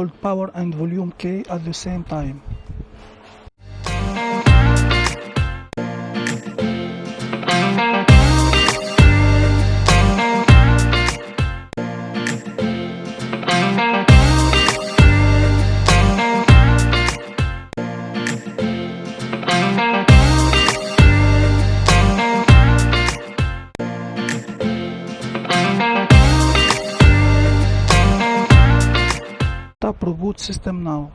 hold power and volume key at the same time. Tap Reboot System now.